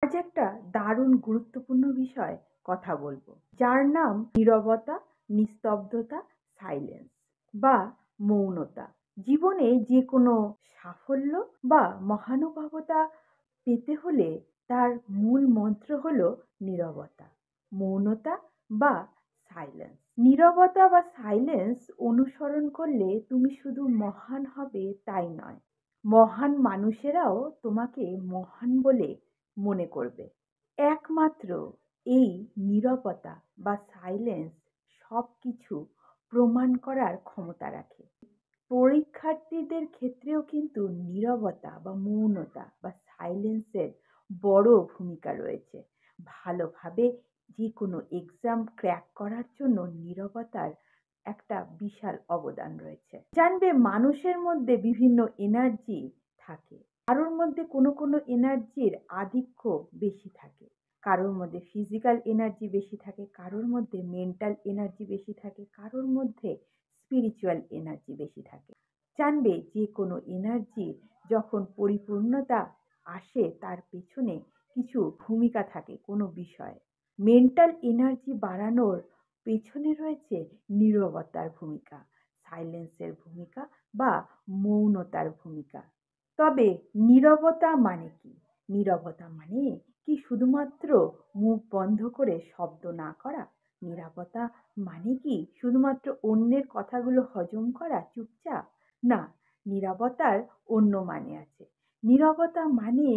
আজ একটা দারুণ গুরুত্বপূর্ণ বিষয় কথা বলবো, যার নাম নীরবতা, নিস্তব্ধতা, সাইলেন্স বা মৌনতা। জীবনে যে কোনো সাফল্য বা মহানুভবতা পেতে হলে তার মূল মন্ত্র হলো নীরবতা, মৌনতা বা সাইলেন্স। নীরবতা বা সাইলেন্স অনুসরণ করলে তুমি শুধু মহান হবে তাই নয়, মহান মানুষেরাও তোমাকে মহান বলে মনে করবে। একমাত্র এই নীরবতা বা সাইলেন্স সবকিছু প্রমাণ করার ক্ষমতা রাখে। পরীক্ষার্থীদের ক্ষেত্রেও কিন্তু নীরবতা বা মৌনতা বা সাইলেন্সের বড় ভূমিকা রয়েছে। ভালোভাবে যে কোনো এক্সাম ক্র্যাক করার জন্য নীরবতার একটা বিশাল অবদান রয়েছে। জানবে মানুষের মধ্যে বিভিন্ন এনার্জি থাকে, কারোর মধ্যে কোনো কোনো এনার্জির আধিক্য বেশি থাকে, কারোর মধ্যে ফিজিক্যাল এনার্জি বেশি থাকে, কারোর মধ্যে মেন্টাল এনার্জি বেশি থাকে, কারোর মধ্যে স্পিরিচুয়াল এনার্জি বেশি থাকে। জানবে যে কোনো এনার্জির যখন পরিপূর্ণতা আসে তার পেছনে কিছু ভূমিকা থাকে কোনো বিষয়ে। মেন্টাল এনার্জি বাড়ানোর পেছনে রয়েছে নীরবতার ভূমিকা, সাইলেন্সের ভূমিকা বা মৌনতার ভূমিকা। তবে নীরবতা মানে কি? নীরবতা মানে কি শুধুমাত্র মুখ বন্ধ করে শব্দ না করা? নীরবতা মানে কি শুধুমাত্র অন্যের কথাগুলো হজম করা চুপচাপ? না, নীরবতার অন্য মানে আছে। নীরবতা মানে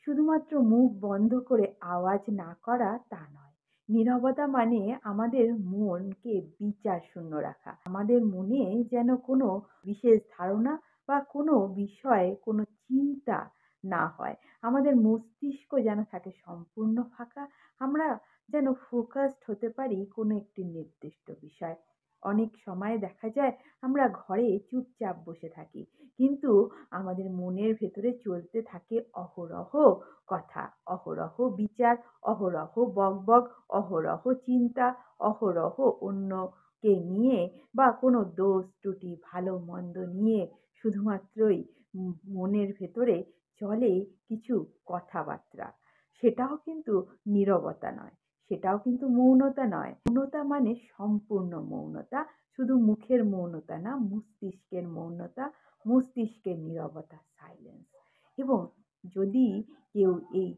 শুধুমাত্র মুখ বন্ধ করে আওয়াজ না করা তা নয়। নীরবতা মানে আমাদের মনকে বিচার শূন্য রাখা, আমাদের মনে যেন কোনো বিশেষ ধারণা বা কোনো বিষয়ে কোনো চিন্তা না হয়, আমাদের মস্তিষ্ক যেন থাকে সম্পূর্ণ ফাঁকা, আমরা যেন ফোকাসড হতে পারি কোনো একটি নির্দিষ্ট বিষয়। অনেক সময় দেখা যায় আমরা ঘরে চুপচাপ বসে থাকি, কিন্তু আমাদের মনের ভেতরে চলতে থাকে অহরহ কথা, অহরহ বিচার, অহরহ বকবক, অহরহ চিন্তা, অহরহ অন্যকে নিয়ে বা কোনো দোষ ত্রুটি ভালো মন্দ নিয়ে শুধুমাত্রই মনের ভেতরে চলে কিছু কথাবার্তা। সেটাও কিন্তু নীরবতা নয়, সেটাও কিন্তু মৌনতা নয়। মৌনতা মানে সম্পূর্ণ মৌনতা, শুধু মুখের মৌনতা না, মস্তিষ্কের মৌনতা, মস্তিষ্কের নীরবতা, সাইলেন্স। এবং যদি কেউ এই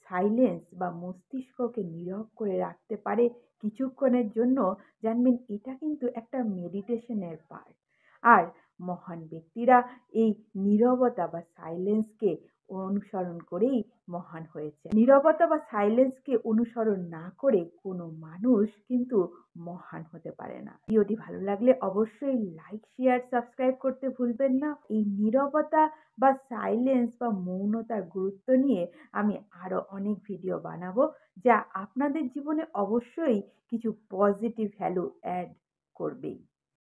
সাইলেন্স বা মস্তিষ্ককে নীরব করে রাখতে পারে কিছুক্ষণের জন্য, জানবেন এটা কিন্তু একটা মেডিটেশনের পার্ট। আর মহান ব্যক্তিরা এই নীরবতা বা সাইলেন্সকে অনুসরণ করেই মহান হয়েছে। নীরবতা বা সাইলেন্সকে অনুসরণ না করে কোনো মানুষ কিন্তু মহান হতে পারে না। ভিডিওটি ভালো লাগলে অবশ্যই লাইক, শেয়ার, সাবস্ক্রাইব করতে ভুলবেন না। এই নীরবতা বা সাইলেন্স বা মৌনতার গুরুত্ব নিয়ে আমি আরো অনেক ভিডিও বানাবো, যা আপনাদের জীবনে অবশ্যই কিছু পজিটিভ ভ্যালু অ্যাড করবেই।